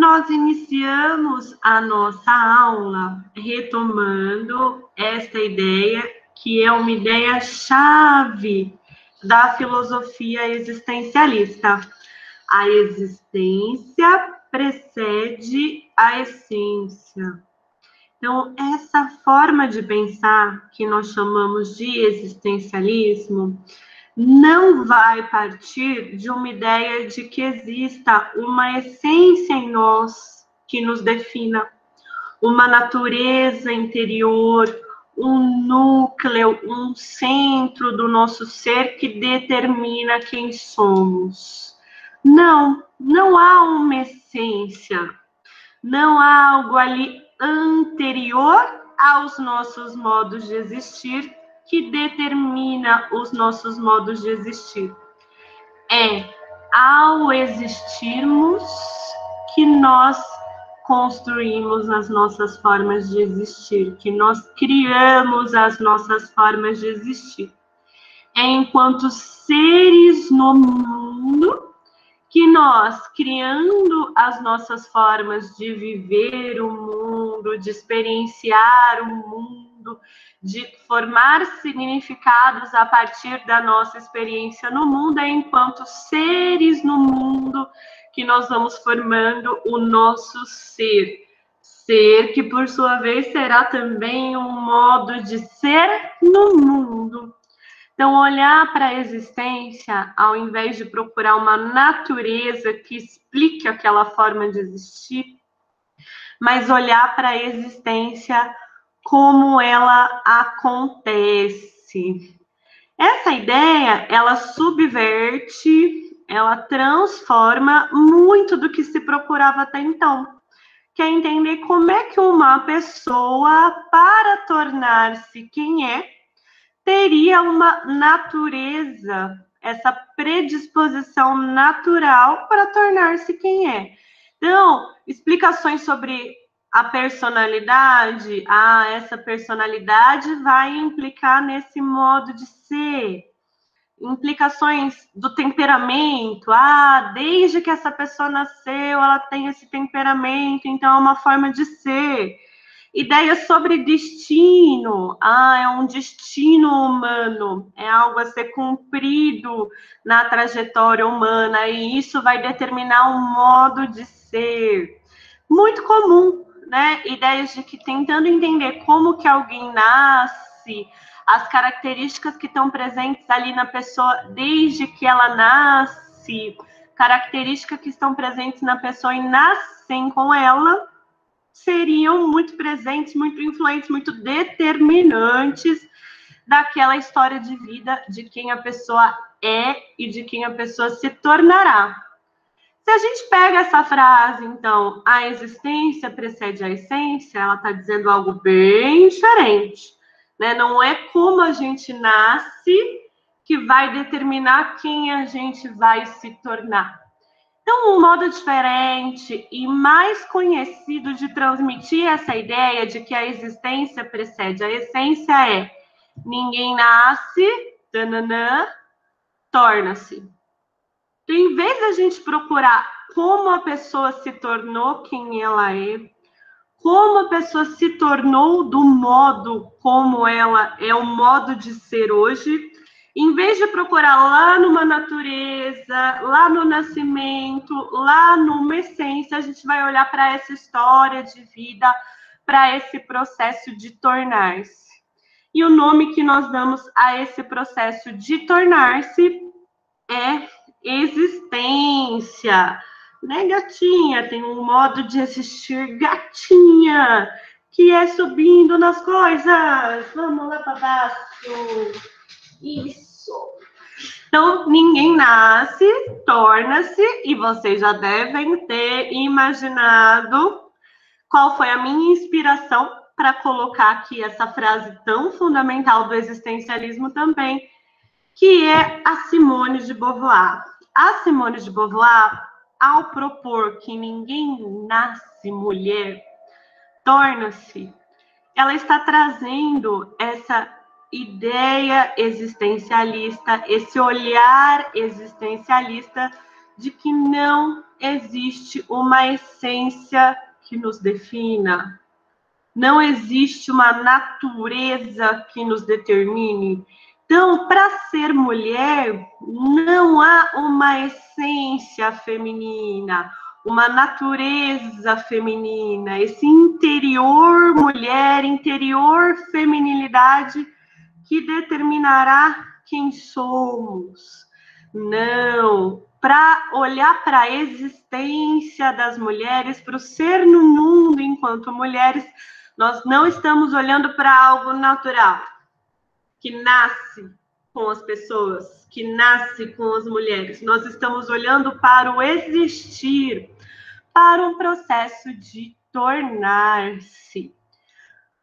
nós iniciamos a nossa aula retomando esta ideia, que é uma ideia-chave da filosofia existencialista. A existência precede a essência. Então, essa forma de pensar, que nós chamamos de existencialismo, não vai partir de uma ideia de que exista uma essência em nós que nos defina, uma natureza interior, um núcleo, um centro do nosso ser que determina quem somos. Não, não há uma essência, não há algo ali anterior aos nossos modos de existir que determina os nossos modos de existir. É ao existirmos que nós construímos as nossas formas de existir, que nós criamos as nossas formas de existir. É enquanto seres no mundo que nós, criando as nossas formas de viver o mundo, de experienciar o mundo, de formar significados a partir da nossa experiência no mundo, é enquanto seres no mundo que nós vamos formando o nosso ser. Ser que, por sua vez, será também um modo de ser no mundo. Então, olhar para a existência, ao invés de procurar uma natureza que explique aquela forma de existir, mas olhar para a existência como ela acontece. Essa ideia, ela subverte, ela transforma muito do que se procurava até então. Que é entender como é que uma pessoa, para tornar-se quem é, teria uma natureza, essa predisposição natural para tornar-se quem é. Então, explicações sobre a personalidade, essa personalidade vai implicar nesse modo de ser. Implicações do temperamento, desde que essa pessoa nasceu, ela tem esse temperamento, então é uma forma de ser. Ideias sobre destino. É um destino humano, é algo a ser cumprido na trajetória humana, e isso vai determinar um modo de ser. Muito comum, né? Ideias de que tentando entender como que alguém nasce, as características que estão presentes ali na pessoa desde que ela nasce, características que estão presentes na pessoa e nascem com ela, seriam muito presentes, muito influentes, muito determinantes daquela história de vida de quem a pessoa é e de quem a pessoa se tornará. Se a gente pega essa frase, então, a existência precede a essência, ela está dizendo algo bem diferente, né? Não é como a gente nasce que vai determinar quem a gente vai se tornar. Então, um modo diferente e mais conhecido de transmitir essa ideia de que a existência precede a essência é: ninguém nasce, torna-se. Então, em vez da gente procurar como a pessoa se tornou quem ela é, como a pessoa se tornou do modo como ela é o modo de ser hoje, em vez de procurar lá numa natureza, lá no nascimento, lá numa essência, a gente vai olhar para essa história de vida, para esse processo de tornar-se. E o nome que nós damos a esse processo de tornar-se é existência. Né, gatinha? Tem um modo de existir gatinha, que é subindo nas coisas. Vamos lá para baixo. Isso. Então, ninguém nasce, torna-se, e vocês já devem ter imaginado qual foi a minha inspiração para colocar aqui essa frase tão fundamental do existencialismo também, que é a Simone de Beauvoir. A Simone de Beauvoir, ao propor que ninguém nasce mulher, torna-se, ela está trazendo essa ideia existencialista, esse olhar existencialista de que não existe uma essência que nos defina, não existe uma natureza que nos determine. Então, para ser mulher, não há uma essência feminina, uma natureza feminina, esse interior mulher, interior feminilidade que determinará quem somos. Não, para olhar para a existência das mulheres, para o ser no mundo enquanto mulheres, nós não estamos olhando para algo natural, que nasce com as pessoas, que nasce com as mulheres. Nós estamos olhando para o existir, para um processo de tornar-se.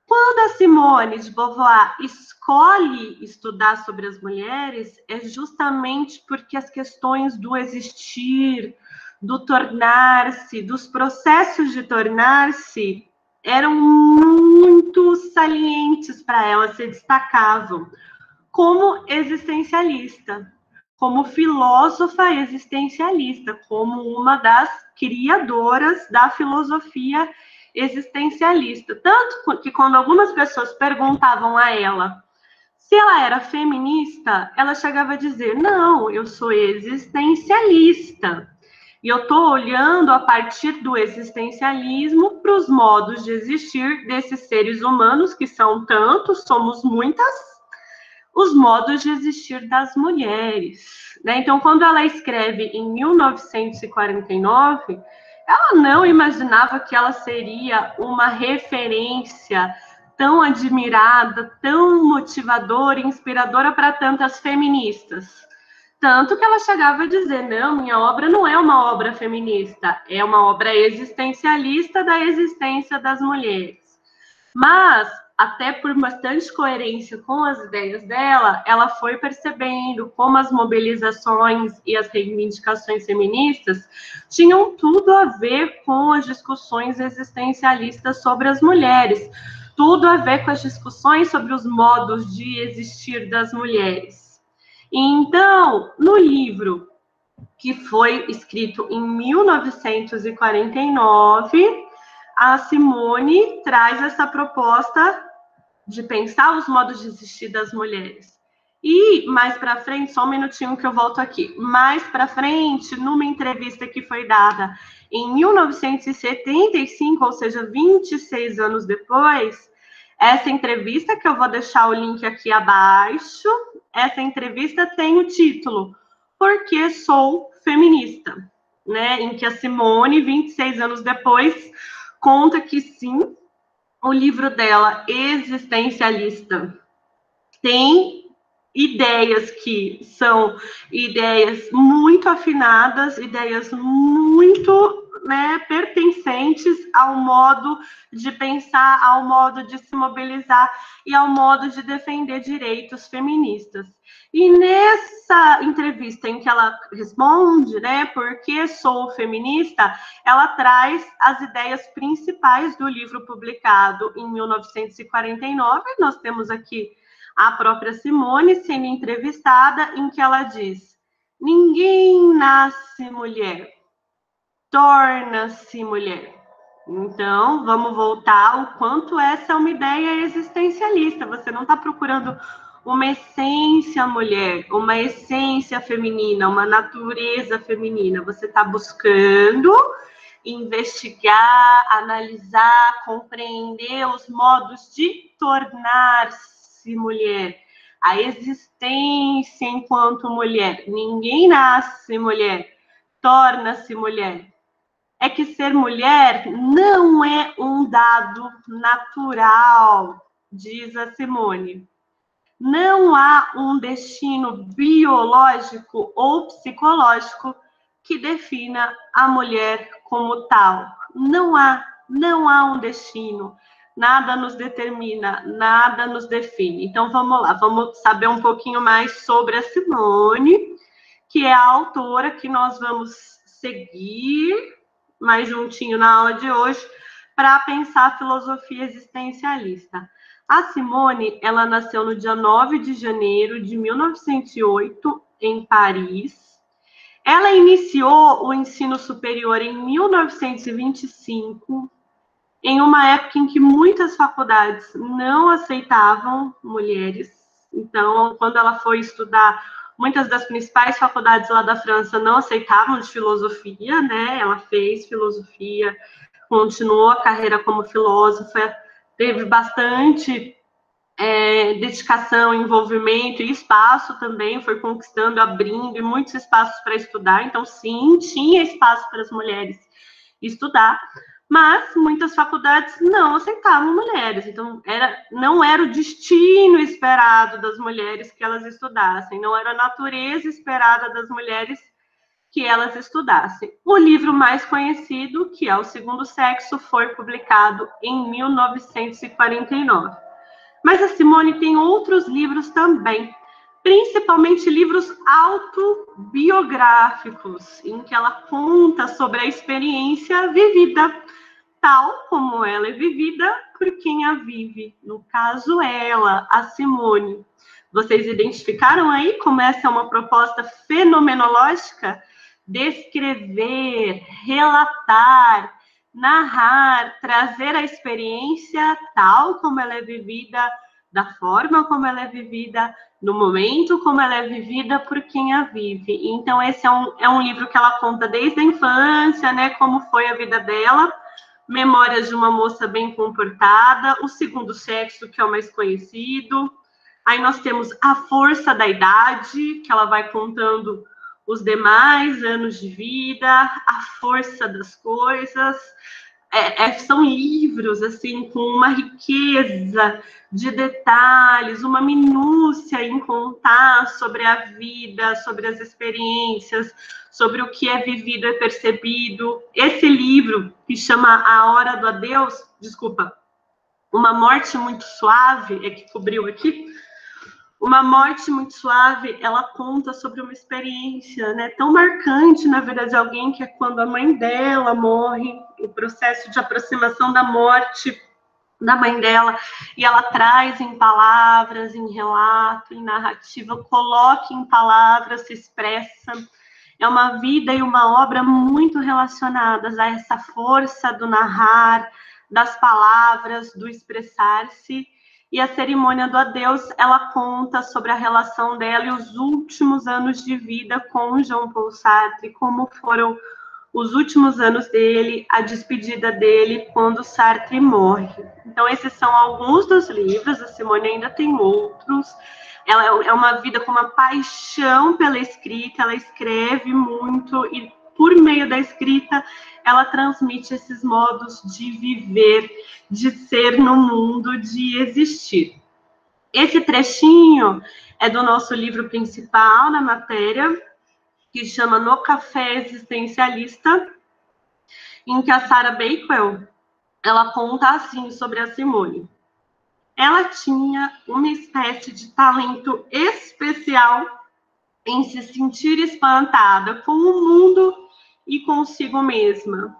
Quando a Simone de Beauvoir escolhe estudar sobre as mulheres, é justamente porque as questões do existir, do tornar-se, dos processos de tornar-se, eram muito salientes para ela, se destacavam como existencialista, como filósofa existencialista, como uma das criadoras da filosofia existencialista. Tanto que quando algumas pessoas perguntavam a ela se ela era feminista, ela chegava a dizer: não, eu sou existencialista. E eu estou olhando a partir do existencialismo para os modos de existir desses seres humanos, que são tantos, somos muitas, os modos de existir das mulheres. Né? Então, quando ela escreve em 1949, ela não imaginava que ela seria uma referência tão admirada, tão motivadora e inspiradora para tantas feministas. Tanto que ela chegava a dizer: não, minha obra não é uma obra feminista, é uma obra existencialista da existência das mulheres. Mas, até por bastante coerência com as ideias dela, ela foi percebendo como as mobilizações e as reivindicações feministas tinham tudo a ver com as discussões existencialistas sobre as mulheres, tudo a ver com as discussões sobre os modos de existir das mulheres. Então, no livro que foi escrito em 1949, a Simone traz essa proposta de pensar os modos de existir das mulheres. E mais para frente, só um minutinho que eu volto aqui. Mais para frente, numa entrevista que foi dada em 1975, ou seja, 26 anos depois, essa entrevista, que eu vou deixar o link aqui abaixo, essa entrevista tem o título Porque Sou Feminista, né? Em que a Simone, 26 anos depois, conta que sim, o livro dela, existencialista, tem ideias que são ideias muito afinadas, ideias muito, né, pertencentes ao modo de pensar, ao modo de se mobilizar e ao modo de defender direitos feministas. E nessa entrevista em que ela responde, né, por que sou feminista, ela traz as ideias principais do livro publicado em 1949. Nós temos aqui a própria Simone sendo entrevistada, em que ela diz: ninguém nasce mulher, torna-se mulher. Então, vamos voltar ao quanto essa é uma ideia existencialista. Você não está procurando uma essência mulher, uma essência feminina, uma natureza feminina. Você está buscando investigar, analisar, compreender os modos de tornar-se mulher, a existência enquanto mulher. Ninguém nasce mulher, torna-se mulher. É que ser mulher não é um dado natural, diz a Simone. Não há um destino biológico ou psicológico que defina a mulher como tal. Não há um destino. Nada nos determina, nada nos define. Então, vamos lá, vamos saber um pouquinho mais sobre a Simone, que é a autora que nós vamos seguir mais juntinho na aula de hoje para pensar a filosofia existencialista. A Simone, ela nasceu no dia 9 de janeiro de 1908, em Paris. Ela iniciou o ensino superior em 1925, em uma época em que muitas faculdades não aceitavam mulheres. Então, quando ela foi estudar, muitas das principais faculdades lá da França não aceitavam de filosofia, né? Ela fez filosofia, continuou a carreira como filósofa, teve bastante dedicação, envolvimento e espaço também, foi conquistando, abrindo muitos espaços para estudar. Então, sim, tinha espaço para as mulheres estudar, mas muitas faculdades não aceitavam mulheres. Então, não era o destino esperado das mulheres que elas estudassem, não era a natureza esperada das mulheres que elas estudassem. O livro mais conhecido, que é O Segundo Sexo, foi publicado em 1949. Mas a Simone tem outros livros também, principalmente livros autobiográficos, em que ela conta sobre a experiência vivida, tal como ela é vivida por quem a vive. No caso, ela, a Simone. Vocês identificaram aí como essa é uma proposta fenomenológica? Descrever, relatar, narrar, trazer a experiência tal como ela é vivida, da forma como ela é vivida, no momento como ela é vivida por quem a vive. Então, esse é um livro que ela conta desde a infância, né, como foi a vida dela, Memórias de uma Moça Bem Comportada, O Segundo Sexo, que é o mais conhecido. Aí nós temos A Força da Idade, que ela vai contando os demais anos de vida, a força das coisas. São livros assim com uma riqueza de detalhes, uma minúcia em contar sobre a vida, sobre as experiências, sobre o que é vivido e percebido. Esse livro, que chama A Hora do Adeus, desculpa, Uma Morte Muito Suave, que cobriu aqui, Uma Morte Muito Suave, ela conta sobre uma experiência, né, tão marcante na vida de alguém, que é quando a mãe dela morre, o processo de aproximação da morte da mãe dela, e ela traz em palavras, em relato, em narrativa, coloca em palavras, se expressa. É uma vida e uma obra muito relacionadas a essa força do narrar, das palavras, do expressar-se. E a Cerimônia do Adeus, ela conta sobre a relação dela e os últimos anos de vida com Jean Paul Sartre, como foram os últimos anos dele, a despedida dele quando Sartre morre. Então, esses são alguns dos livros, a Simone ainda tem outros. Ela é uma vida com uma paixão pela escrita, ela escreve muito e, por meio da escrita, ela transmite esses modos de viver, de ser no mundo, de existir. Esse trechinho é do nosso livro principal na matéria, que chama No Café Existencialista, em que a Sarah Bakewell, ela conta assim sobre a Simone. Ela tinha uma espécie de talento especial em se sentir espantada com o mundo e consigo mesma.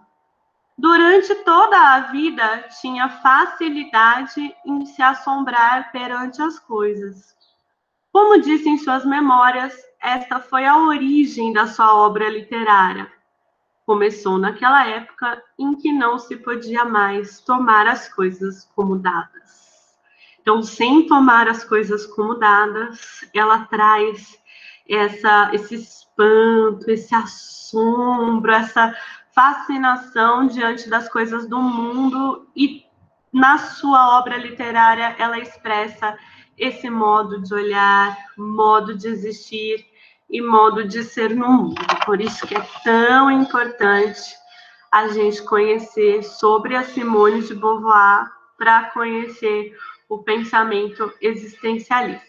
Durante toda a vida, tinha facilidade em se assombrar perante as coisas. Como disse em suas memórias, esta foi a origem da sua obra literária. Começou naquela época em que não se podia mais tomar as coisas como dadas. Então, sem tomar as coisas como dadas, ela traz esse espanto, esse assombro, essa fascinação diante das coisas do mundo, e na sua obra literária ela expressa esse modo de olhar, modo de existir e modo de ser no mundo. Por isso que é tão importante a gente conhecer sobre a Simone de Beauvoir para conhecer o pensamento existencialista.